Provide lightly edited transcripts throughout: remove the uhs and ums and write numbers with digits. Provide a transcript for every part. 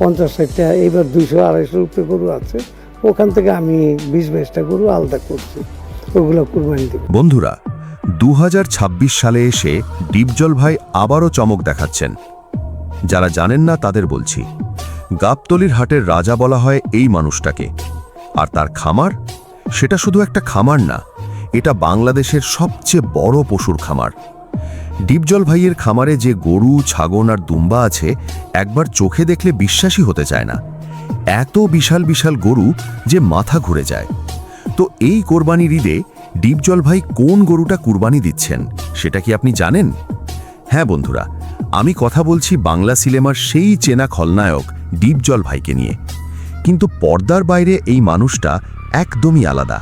50-60টা, এইবার 200-250 উপরে গরু আছে। ওখান থেকে আমি 20-22টা গরু আলাদা করছি, ওগুলো কুরবানি দেব। বন্ধুরা, 2026 সালে এসে ডিপজল ভাই আবারও চমক দেখাচ্ছেন। যারা জানেন না তাদের বলছি, গাবতলীর হাটের রাজা বলা হয় এই মানুষটাকে। আর তার খামার, সেটা শুধু একটা খামার না, এটা বাংলাদেশের সবচেয়ে বড় পশুর খামার। ডিপজল ভাইয়ের খামারে যে গরু, ছাগল আর দুম্বা আছে, একবার চোখে দেখলে বিশ্বাসই হতে চায় না। এত বিশাল বিশাল গরু যে মাথা ঘুরে যায়। তো এই কোরবানির ঈদে ডিপজল ভাই কোন গরুটা কুরবানি দিচ্ছেন সেটা কি আপনি জানেন? হ্যাঁ বন্ধুরা, আমি কথা বলছি বাংলা সিনেমার সেই চেনা খলনায়ক ডিপজল ভাইকে নিয়ে। কিন্তু পর্দার বাইরে এই মানুষটা একদমই আলাদা।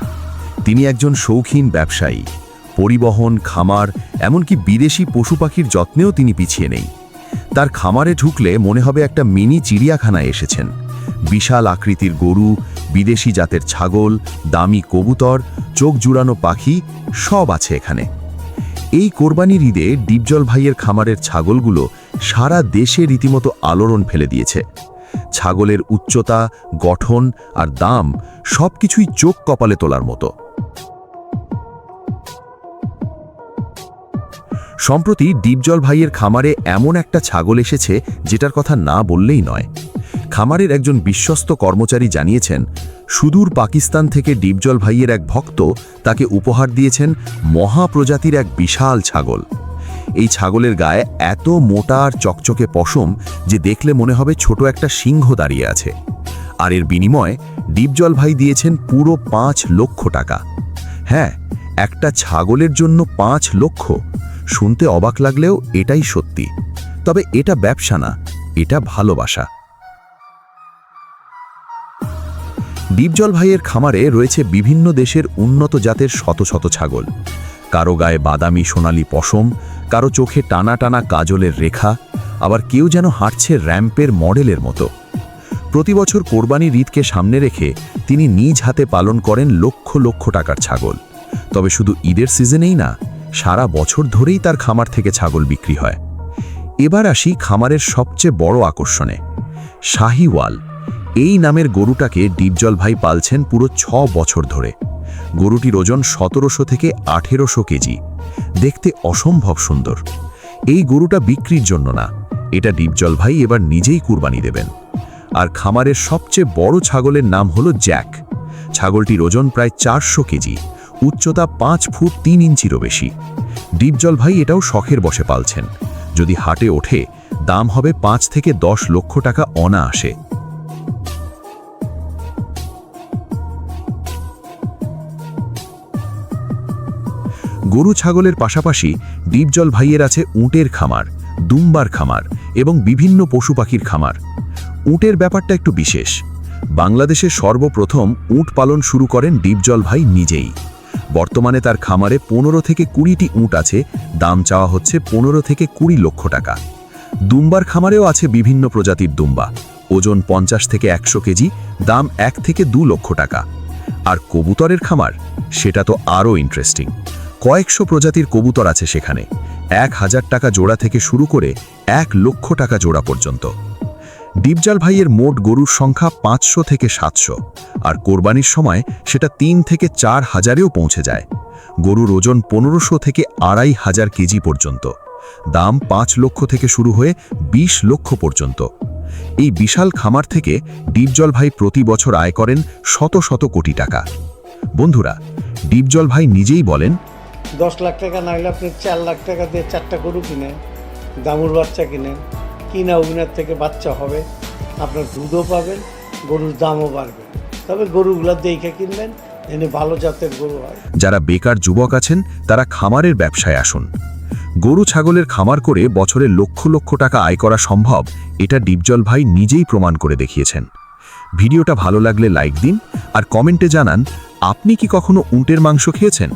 তিনি একজন শৌখিন ব্যবসায়ী, পরিবহন, খামার, এমনকি বিদেশি পশু পাখির যত্নেও তিনি পিছিয়ে নেই। তার খামারে ঢুকলে মনে হবে একটা মিনি চিড়িয়াখানায় এসেছেন। বিশাল আকৃতির গরু, বিদেশি জাতের ছাগল, দামি কবুতর, চোখ জুড়ানো পাখি সব আছে এখানে। এই কোরবানির ঈদে ডিপজল ভাইয়ের খামারের ছাগলগুলো সারা দেশে রীতিমতো আলোড়ন ফেলে দিয়েছে। ছাগলের উচ্চতা, গঠন আর দাম সবকিছুই চোখ কপালে তোলার মতো। সম্প্রতি ডিপজল ভাইয়ের খামারে এমন একটা ছাগল এসেছে যেটার কথা না বললেই নয়। খামারের একজন বিশ্বস্ত কর্মচারী জানিয়েছেন, সুদূর পাকিস্তান থেকে ডিপজল ভাইয়ের এক ভক্ত তাকে উপহার দিয়েছেন মহাপ্রজাতির এক বিশাল ছাগল। এই ছাগলের গায়ে এত মোটা আর চকচকে পশম যে দেখলে মনে হবে ছোট একটা সিংহ দাঁড়িয়ে আছে। আর এর বিনিময়ে ডিপজল ভাই দিয়েছেন পুরো 5 লক্ষ টাকা। হ্যাঁ, একটা ছাগলের জন্য 5 লক্ষ। শুনতে অবাক লাগলেও এটাই সত্যি। তবে এটা ব্যবসা না, এটা ভালোবাসা। ডিপজল ভাইয়ের খামারে রয়েছে বিভিন্ন দেশের উন্নত জাতের শত শত ছাগল। কারো গায়ে বাদামি সোনালি পশম, কারো চোখে টানা টানা কাজলের রেখা, আবার কেউ যেন হাঁটছে র্যাম্পের মডেলের মতো। প্রতি বছর কোরবানির ঈদকে সামনে রেখে তিনি নিজ হাতে পালন করেন লক্ষ লক্ষ টাকার ছাগল। তবে শুধু ঈদের সিজনেই না, সারা বছর ধরেই তার খামার থেকে ছাগল বিক্রি হয়। এবার আসি খামারের সবচেয়ে বড় আকর্ষণে, শাহিওয়াল। এই নামের গরুটাকে ডিপজল ভাই পালছেন পুরো 6 বছর ধরে। গরুটির ওজন 1700 থেকে 1800 কেজি। দেখতে অসম্ভব সুন্দর। এই গরুটা বিক্রির জন্য না, এটা ডিপজল ভাই এবার নিজেই কুরবানি দেবেন। আর খামারের সবচেয়ে বড় ছাগলের নাম হলো জ্যাক। ছাগলটির ওজন প্রায় 400 কেজি, উচ্চতা 5 ফুট 3 ইঞ্চিরও বেশি। ডিপজল ভাই এটাও শখের বশে পালছেন। যদি হাটে ওঠে, দাম হবে 5 থেকে 10 লক্ষ টাকা অনায়াসে। গরু ছাগলের পাশাপাশি ডিপজল ভাইয়ের আছে উটের খামার, দুম্বার খামার এবং বিভিন্ন পশু পাখির খামার। উটের ব্যাপারটা একটু বিশেষ। বাংলাদেশে সর্বপ্রথম উট পালন শুরু করেন ডিপজল ভাই নিজেই। বর্তমানে তার খামারে 15 থেকে 20টি উট আছে। দাম চাওয়া হচ্ছে 15 থেকে 20 লক্ষ টাকা। দুম্বার খামারেও আছে বিভিন্ন প্রজাতির দুম্বা, ওজন 50 থেকে 100 কেজি, দাম 1 থেকে 2 লক্ষ টাকা। আর কবুতরের খামার, সেটা তো আরও ইন্টারেস্টিং। কয়েকশো প্রজাতির কবুতর আছে সেখানে। 1000 টাকা জোড়া থেকে শুরু করে 1 লক্ষ টাকা জোড়া পর্যন্ত। ডিপজল ভাইয়ের মোট গরুর সংখ্যা 500 থেকে 700, আর কোরবানির সময় সেটা 3 থেকে 4 হাজারেও পৌঁছে যায়। গরুর ওজন 1500 থেকে 2500 কেজি পর্যন্ত। দাম 5 লক্ষ থেকে শুরু হয়ে 20 লক্ষ পর্যন্ত। এই বিশাল খামার থেকে ডিপজল ভাই প্রতি বছর আয় করেন শত শত কোটি টাকা। বন্ধুরা, ডিপজল ভাই নিজেই বলেন, 10 লাখ টাকা না হলে আপনি 4 লাখ টাকা দিয়ে 4টা গরু কিনেন, দামুর বাচ্চা কিনেন, কিনা ওনার থেকে বাচ্চা হবে, আপনার দুধও পাবেন, গরুর দামও বাড়বে। তবে গরুগুলো দেখে কিনবেন, এনে ভালো জাতের গরু হয়। যারা বেকার যুবক আছেন তারা খামারের ব্যবসায় আসুন। গরু ছাগলের খামার করে বছরে লক্ষ লক্ষ টাকা আয় করা সম্ভব, এটা ডিপজল ভাই নিজেই প্রমাণ করে দেখিয়েছেন। ভিডিওটা ভালো লাগলে লাইক দিন আর কমেন্টে জানান, আপনি কি কখনো উটের মাংস খেয়েছেন?